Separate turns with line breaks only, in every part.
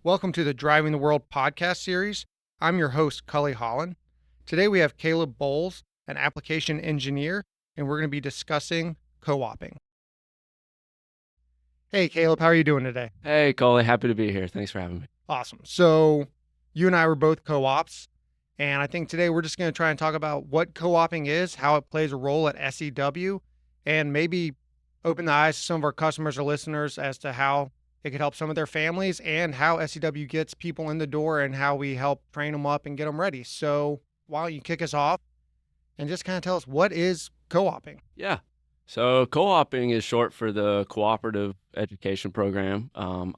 Welcome to the Driving the World podcast series. I'm your host, Cully Holland. Today we have Caleb Boles, an application engineer, and we're going to be discussing co-oping. Hey, Caleb, how are you doing today?
Hey, Coley, happy to be here. Thanks for having me.
Awesome. So, you and I were both co-ops, and I think today we're just going to try and talk about what co-oping is, how it plays a role at SEW, and maybe open the eyes to some of our customers or listeners as to how it could help some of their families and how SEW gets people in the door and how we help train them up and get them ready. So, why don't you kick us off and just kind of tell us what is co-oping?
Yeah. So co-oping is short for the Cooperative Education Program.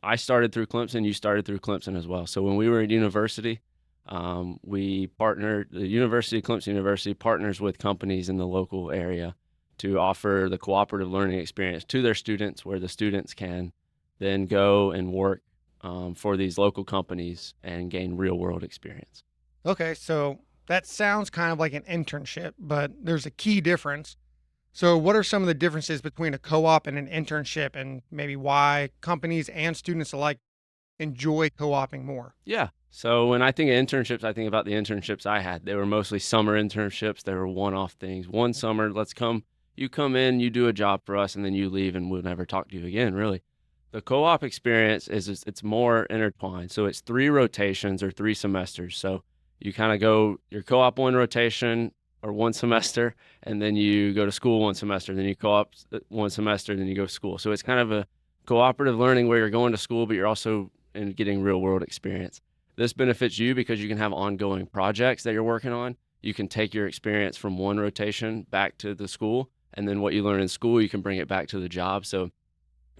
I started through Clemson. You started through Clemson as well. So when we were at university, we partnered, the University of Clemson University partners with companies in the local area to offer the cooperative learning experience to their students, where the students can then go and work for these local companies and gain real world experience.
Okay, so that sounds kind of like an internship, but there's a key difference. So, what are some of the differences between a co op and an internship, and maybe why companies and students alike enjoy co oping more?
Yeah. So when I think of internships, I think about the internships I had. They were mostly summer internships. They were one-off things. One summer, you come in, you do a job for us, and then you leave, and we'll never talk to you again, really. The co-op experience it's more intertwined. So it's 3 rotations or 3 semesters. So you kind of go your co-op one rotation or one semester, and then you go to school one semester, then you co-op one semester, then you go to school. So it's kind of a cooperative learning where you're going to school, but you're also and getting real world experience. This benefits you because you can have ongoing projects that you're working on. You can take your experience from one rotation back to the school, and then what you learn in school, you can bring it back to the job. So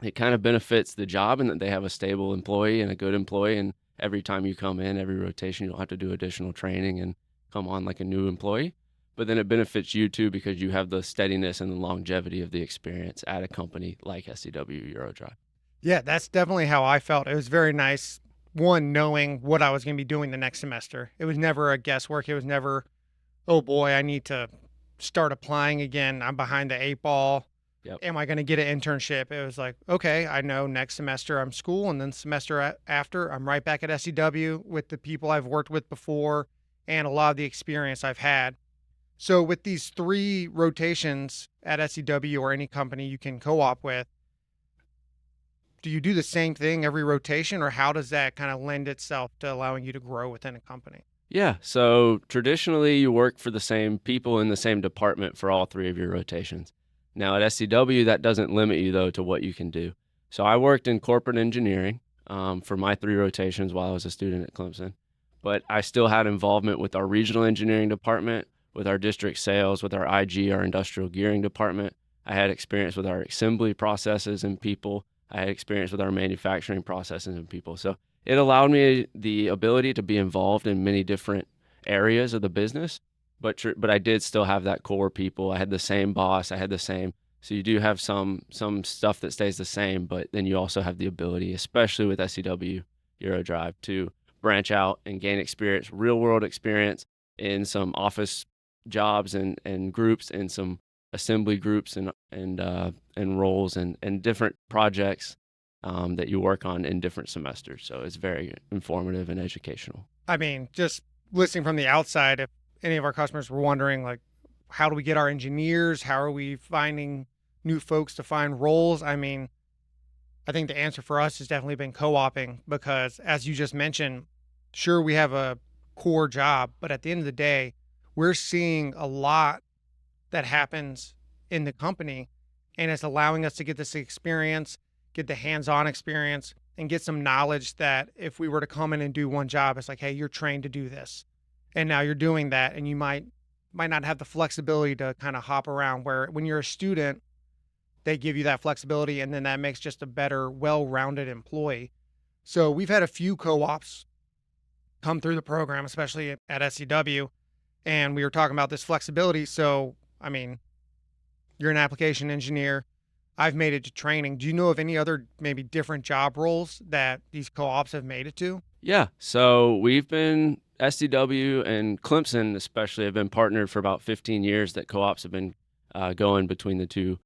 it kind of benefits the job in that they have a stable employee and a good employee. And every time you come in, every rotation, you don't have to do additional training and come on like a new employee. But then it benefits you too because you have the steadiness and the longevity of the experience at a company like SEW-EURODRIVE.
Yeah, that's definitely how I felt. It was very nice, one, knowing what I was going to be doing the next semester. It was never a guesswork. It was never, oh boy, I need to start applying again. I'm behind the 8 ball.
Yep.
Am I going to get an internship? It was like, okay, I know next semester I'm school, and then semester after I'm right back at SEW with the people I've worked with before and a lot of the experience I've had. So with these 3 rotations at SEW or any company you can co-op with, do you do the same thing every rotation, or how does that kind of lend itself to allowing you to grow within a company?
Yeah. So traditionally, you work for the same people in the same department for all 3 of your rotations. Now at SCW, that doesn't limit you though to what you can do. So I worked in corporate engineering for my 3 rotations while I was a student at Clemson, but I still had involvement with our regional engineering department, with our district sales, with our IG, our industrial gearing department. I had experience with our assembly processes and people. I had experience with our manufacturing processes and people. So it allowed me the ability to be involved in many different areas of the business, but I did still have that core people. I had the same boss. I had the same. So you do have some stuff that stays the same, but then you also have the ability, especially with SEW EuroDrive, to branch out and gain experience, real world experience in some office jobs and groups, and some assembly groups and roles and different projects that you work on in different semesters. So it's very informative and educational.
I mean, just listening from the outside, if any of our customers were wondering, like, how do we get our engineers? How are we finding new folks to find roles? I mean, I think the answer for us has definitely been co-oping because, as you just mentioned, sure, we have a core job, but at the end of the day, we're seeing a lot that happens in the company, and it's allowing us to get this experience, get the hands-on experience, and get some knowledge that if we were to come in and do one job, it's like, hey, you're trained to do this, and now you're doing that, and you might not have the flexibility to kind of hop around, where when you're a student they give you that flexibility, and then that makes just a better, well-rounded employee. So we've had a few co-ops come through the program, especially at SEW, and we were talking about this flexibility. So, I mean, you're an application engineer. I've made it to training. Do you know of any other maybe different job roles that these co-ops have made it to?
Yeah. So we've been SCW and Clemson especially have been partnered for about 15 years. That co-ops have been going between the two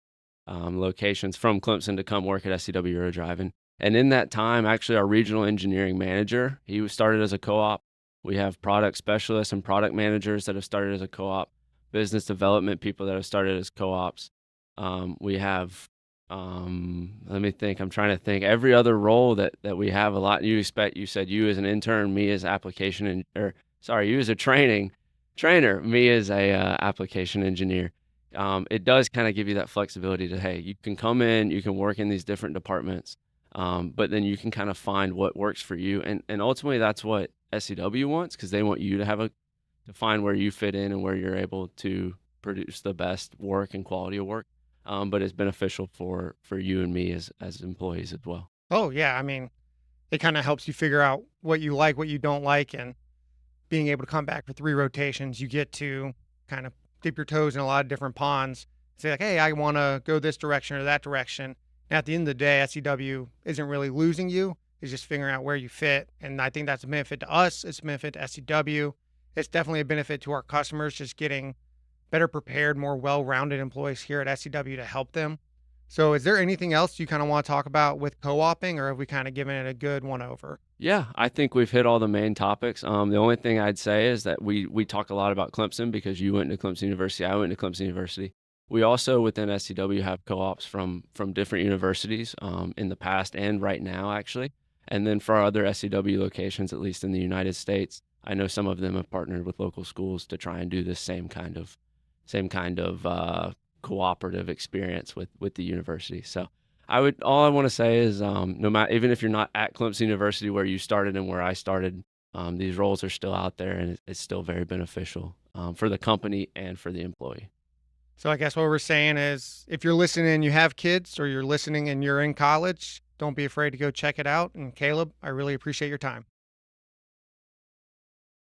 locations from Clemson to come work at SEW EuroDrive. And And in that time, actually, our regional engineering manager, he was started as a co-op. We have product specialists and product managers that have started as a co-op, business development people that have started as co-ops. We have, let me think, I'm trying to think, every other role that we have a lot. You said you as an intern, me as application, you as a trainer, me as a application engineer. It does kind of give you that flexibility to, hey, you can come in, you can work in these different departments, but then you can kind of find what works for you. And ultimately that's what SEW wants, because they want you to to find where you fit in and where you're able to produce the best work and quality of work. But it's beneficial for you and me as employees as well.
Oh, yeah. I mean, it kind of helps you figure out what you like, what you don't like, and being able to come back for 3 rotations, you get to kind of dip your toes in a lot of different ponds. Say like, hey, I want to go this direction or that direction. And at the end of the day, SEW isn't really losing you. It's just figuring out where you fit. And I think that's a benefit to us. It's a benefit to SEW. It's definitely a benefit to our customers, just getting better prepared, more well-rounded employees here at SEW to help them. So is there anything else you kind of want to talk about with co-oping, or have we kind of given it a good one over?
Yeah, I think we've hit all the main topics. The only thing I'd say is that we talk a lot about Clemson because you went to Clemson University, I went to Clemson University. We also within SCW have co-ops from different universities in the past and right now actually. And then for our other SCW locations, at least in the United States, I know some of them have partnered with local schools to try and do this same kind of cooperative experience with the university. So all I want to say is no matter, even if you're not at Clemson University where you started and where I started, these roles are still out there, and it's still very beneficial for the company and for the employee.
So I guess what we're saying is if you're listening and you have kids, or you're listening and you're in college, don't be afraid to go check it out. And Caleb, I really appreciate your time.